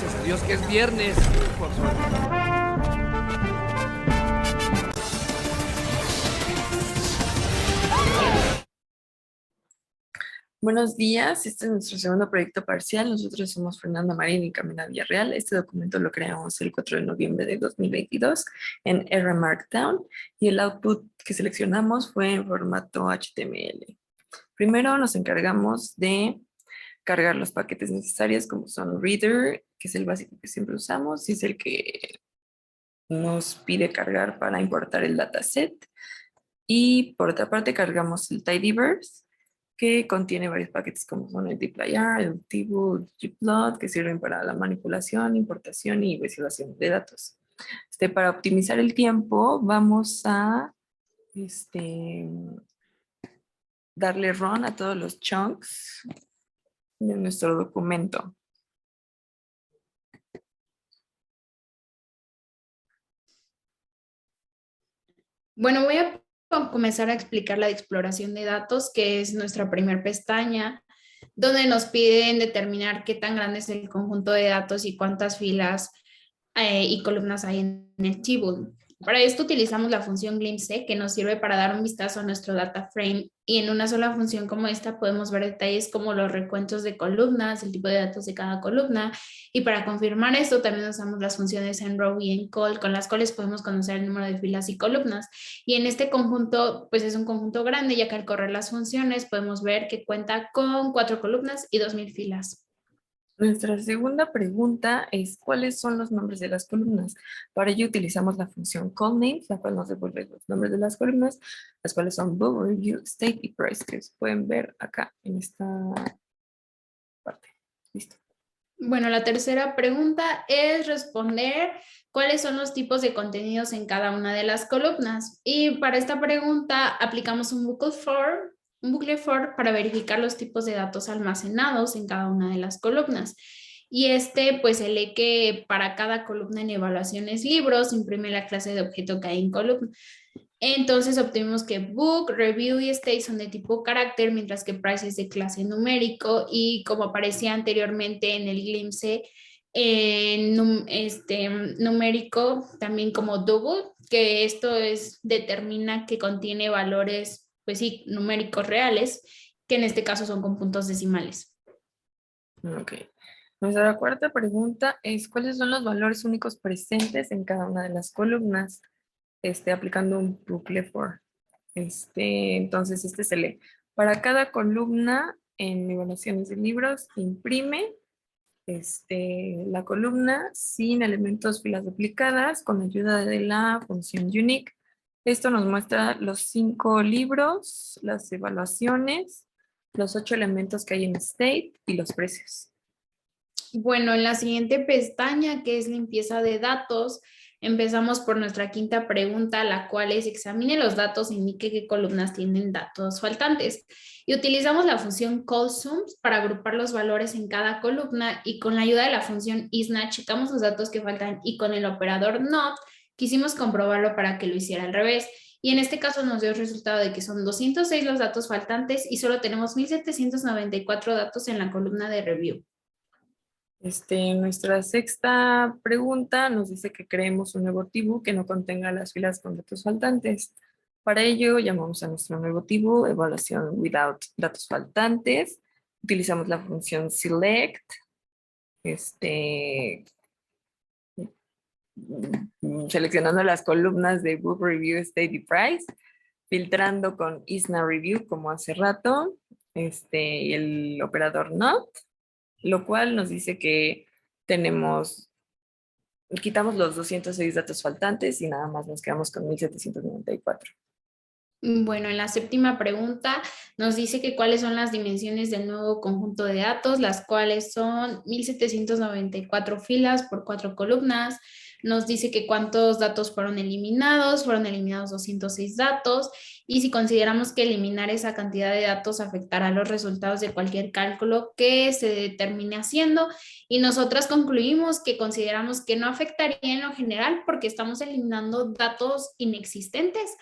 gracias a Dios que es viernes, por suerte. Buenos días, este es nuestro segundo proyecto parcial. Nosotros somos Fernanda Marín y Camila Villarreal. Este documento lo creamos el 4 de noviembre de 2022 en R Markdown y el output que seleccionamos fue en formato HTML. Primero nos encargamos de cargar los paquetes necesarios como son Reader, que es el básico que siempre usamos y es el que nos pide cargar para importar el dataset. Y por otra parte cargamos el Tidyverse, que contiene varios paquetes como son el dplyr, el table, gplot, que sirven para la manipulación, importación y visualización de datos. Para optimizar el tiempo, vamos a darle run a todos los chunks de nuestro documento. Bueno, voy a comenzar a explicar la exploración de datos, que es nuestra primer pestaña, donde nos piden determinar qué tan grande es el conjunto de datos y cuántas filas y columnas hay en el table. Para esto utilizamos la función glimpse, que nos sirve para dar un vistazo a nuestro data frame, y en una sola función como esta podemos ver detalles como los recuentos de columnas, el tipo de datos de cada columna, y para confirmar esto también usamos las funciones en row y en call, con las cuales podemos conocer el número de filas y columnas. Y en este conjunto, pues es un conjunto grande, ya que al correr las funciones podemos ver que cuenta con 4 columnas y 2000 filas. Nuestra segunda pregunta es ¿cuáles son los nombres de las columnas? Para ello utilizamos la función callNames, la cual nos devuelve los nombres de las columnas, las cuales son book, review, state y price, que se pueden ver acá en esta parte. Listo. Bueno, la tercera pregunta es responder cuáles son los tipos de contenidos en cada una de las columnas. Y para esta pregunta aplicamos un bucle for para verificar los tipos de datos almacenados en cada una de las columnas. Y pues se lee que para cada columna en evaluaciones libros imprime la clase de objeto que hay en columna. Entonces obtuvimos que book, review y state son de tipo carácter, mientras que price es de clase numérico, y como aparecía anteriormente en el glimpse, numérico también como double, que determina que contiene valores, pues sí, numéricos reales, que en este caso son con puntos decimales. Ok. Nuestra cuarta pregunta es ¿cuáles son los valores únicos presentes en cada una de las columnas? Aplicando un bucle for. Entonces, se lee. Para cada columna en evaluaciones de libros, imprime la columna sin elementos filas duplicadas con ayuda de la función unique. Esto nos muestra los 5 libros, las evaluaciones, los 8 elementos que hay en state y los precios. Bueno, en la siguiente pestaña, que es limpieza de datos, empezamos por nuestra quinta pregunta, la cual es examine los datos e indique qué columnas tienen datos faltantes. Y utilizamos la función callSums para agrupar los valores en cada columna, y con la ayuda de la función isNA checamos los datos que faltan, y con el operador NOT quisimos comprobarlo para que lo hiciera al revés. Y en este caso nos dio el resultado de que son 206 los datos faltantes y solo tenemos 1794 datos en la columna de review. Nuestra sexta pregunta nos dice que creemos un nuevo table que no contenga las filas con datos faltantes. Para ello, llamamos a nuestro nuevo table evaluación without datos faltantes. Utilizamos la función select, seleccionando las columnas de book, review, state y price, filtrando con isNA review como hace rato, y el operador not, lo cual nos dice que quitamos los 206 datos faltantes y nada más nos quedamos con 1794. Bueno, en la séptima pregunta nos dice que cuáles son las dimensiones del nuevo conjunto de datos, las cuales son 1794 filas por 4 columnas. Nos dice que cuántos datos fueron eliminados 206 datos, y si consideramos que eliminar esa cantidad de datos afectará los resultados de cualquier cálculo que se determine haciendo, y nosotras concluimos que consideramos que no afectaría en lo general porque estamos eliminando datos inexistentes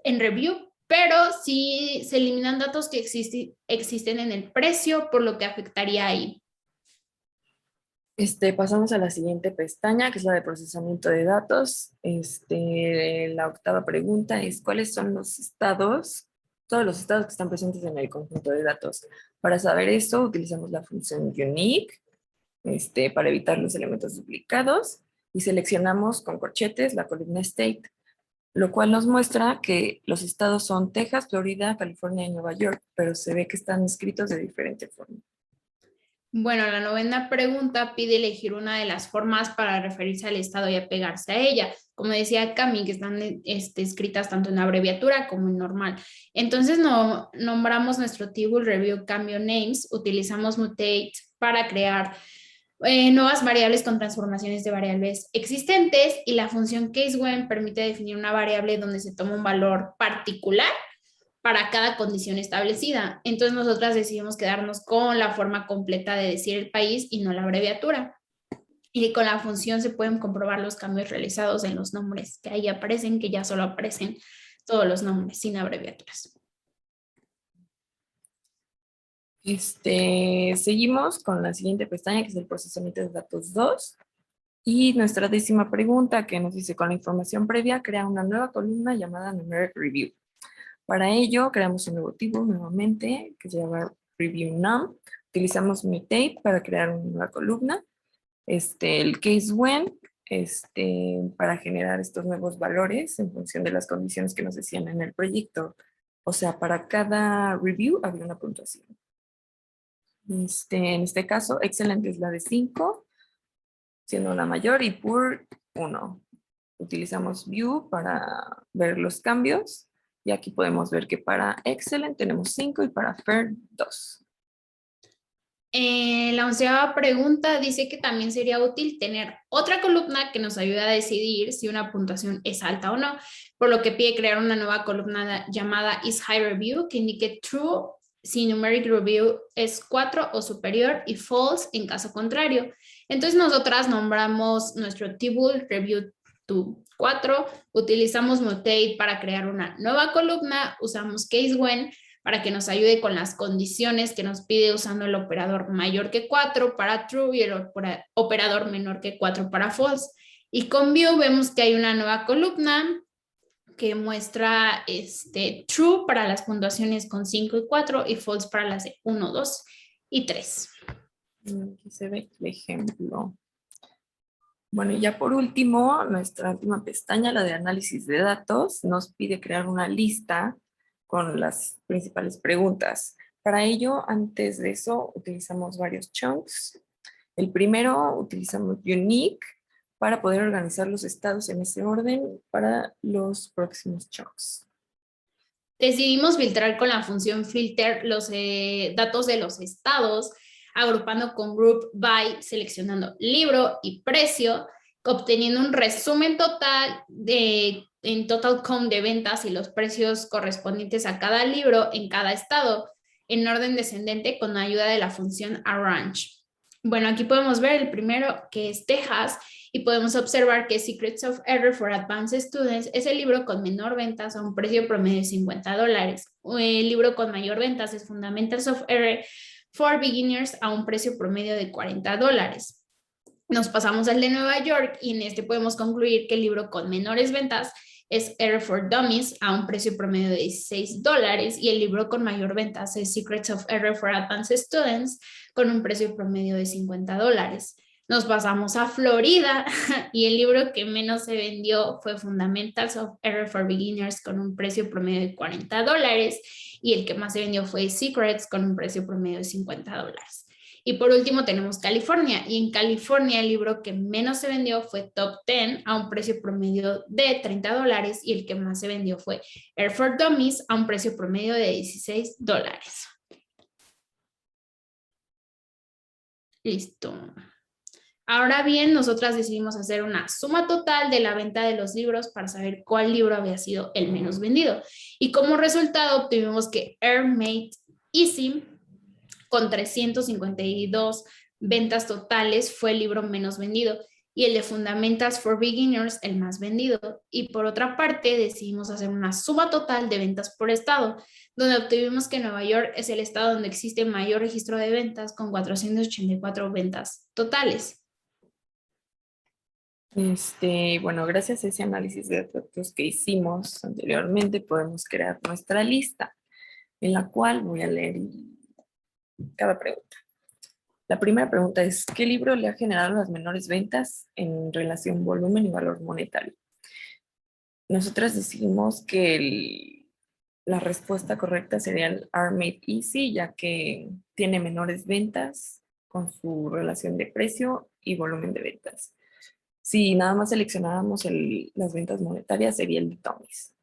en review, pero sí se eliminan datos que existen en el precio, por lo que afectaría ahí. Pasamos a la siguiente pestaña, que es la de procesamiento de datos. La octava pregunta es, ¿cuáles son los estados, todos los estados que están presentes en el conjunto de datos? Para saber esto, utilizamos la función unique, para evitar los elementos duplicados, y seleccionamos con corchetes la columna state, lo cual nos muestra que los estados son Texas, Florida, California y Nueva York, pero se ve que están escritos de diferente forma. Bueno, la novena pregunta pide elegir una de las formas para referirse al estado y apegarse a ella. Como decía Cami, que están escritas tanto en abreviatura como en normal. Entonces nombramos nuestro table review cambio names, utilizamos mutate para crear nuevas variables con transformaciones de variables existentes, y la función casewhen permite definir una variable donde se toma un valor particular para cada condición establecida. Entonces nosotras decidimos quedarnos con la forma completa de decir el país y no la abreviatura. Y con la función se pueden comprobar los cambios realizados en los nombres, que ahí aparecen, que ya solo aparecen todos los nombres sin abreviaturas. Seguimos con la siguiente pestaña, que es el procesamiento de datos 2. Y nuestra décima pregunta, que nos dice, con la información previa, crea una nueva columna llamada Numeric Review. Para ello, creamos un nuevo tipo nuevamente, que se llama Review Num. Utilizamos mutate para crear una nueva columna. El case when, para generar estos nuevos valores en función de las condiciones que nos decían en el proyecto. O sea, para cada review había una puntuación. En este caso, excelente es la de 5, siendo la mayor, y poor 1. Utilizamos view para ver los cambios. Y aquí podemos ver que para excellent tenemos 5 y para fair 2. La onceava pregunta dice que también sería útil tener otra columna que nos ayude a decidir si una puntuación es alta o no, por lo que pide crear una nueva columna llamada is high review, que indique true si numeric review es 4 o superior y false en caso contrario. Entonces nosotras nombramos nuestro table review to 4, utilizamos mutate para crear una nueva columna, usamos casewhen para que nos ayude con las condiciones que nos pide usando el operador mayor que 4 para true y el operador menor que 4 para false. Y con view vemos que hay una nueva columna que muestra true para las puntuaciones con 5 y 4 y false para las de 1, 2 y 3. Aquí se ve el ejemplo. Bueno, y ya por último, nuestra última pestaña, la de análisis de datos, nos pide crear una lista con las principales preguntas. Para ello, antes de eso, utilizamos varios chunks. El primero, utilizamos unique para poder organizar los estados en ese orden para los próximos chunks. Decidimos filtrar con la función filter los datos de los estados, agrupando con group by, seleccionando libro y precio, obteniendo un resumen total en total count de ventas y los precios correspondientes a cada libro en cada estado, en orden descendente con ayuda de la función arrange. Bueno, aquí podemos ver el primero, que es Texas, y podemos observar que Secrets of Error for Advanced Students es el libro con menor ventas a un precio promedio de $50. El libro con mayor ventas es Fundamentals of Error for Beginners a un precio promedio de $40. Nos pasamos al de Nueva York y en este podemos concluir que el libro con menores ventas es Error for Dummies a un precio promedio de $16 y el libro con mayor ventas es Secrets of Error for Advanced Students con un precio promedio de $50. Nos pasamos a Florida y el libro que menos se vendió fue Fundamentals of Error for Beginners con un precio promedio de $40 y el que más se vendió fue Secrets con un precio promedio de $50. Y por último tenemos California, y en California el libro que menos se vendió fue Top 10 a un precio promedio de $30 y el que más se vendió fue Air for Dummies a un precio promedio de $16. Listo. Ahora bien, nosotras decidimos hacer una suma total de la venta de los libros para saber cuál libro había sido el menos vendido. Y como resultado obtuvimos que Air Made Easy, con 352 ventas totales, fue el libro menos vendido y el de Fundamentals for Beginners el más vendido. Y por otra parte decidimos hacer una suma total de ventas por estado, donde obtuvimos que Nueva York es el estado donde existe mayor registro de ventas con 484 ventas totales. Bueno, gracias a ese análisis de datos que hicimos anteriormente, podemos crear nuestra lista, en la cual voy a leer cada pregunta. La primera pregunta es, ¿qué libro le ha generado las menores ventas en relación volumen y valor monetario? Nosotras decidimos que la respuesta correcta sería el Are Made Easy, ya que tiene menores ventas con su relación de precio y volumen de ventas. Si nada más seleccionáramos las ventas monetarias, sería el de Tommy's.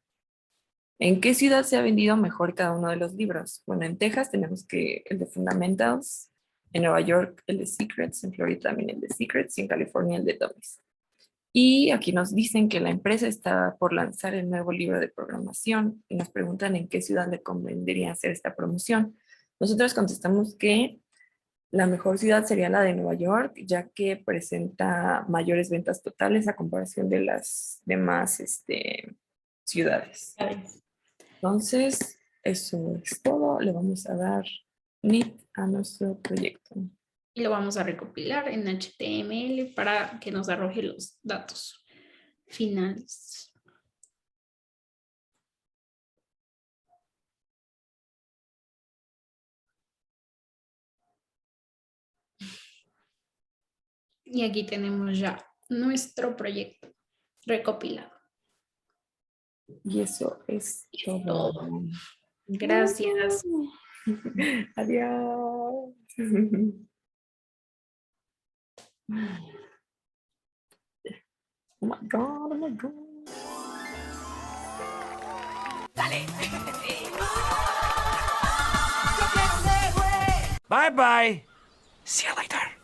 ¿En qué ciudad se ha vendido mejor cada uno de los libros? Bueno, en Texas tenemos que el de Fundamentals, en Nueva York el de Secrets, en Florida también el de Secrets y en California el de Tommy's. Y aquí nos dicen que la empresa está por lanzar el nuevo libro de programación y nos preguntan en qué ciudad le convendría hacer esta promoción. Nosotros contestamos que la mejor ciudad sería la de Nueva York, ya que presenta mayores ventas totales a comparación de las demás ciudades. Entonces, eso es todo. Le vamos a dar NIT a nuestro proyecto. Y lo vamos a recopilar en HTML para que nos arroje los datos finales. Y aquí tenemos ya nuestro proyecto recopilado. Y eso es todo. Gracias. Adiós. Oh my God, oh my God. Bye bye. See you later.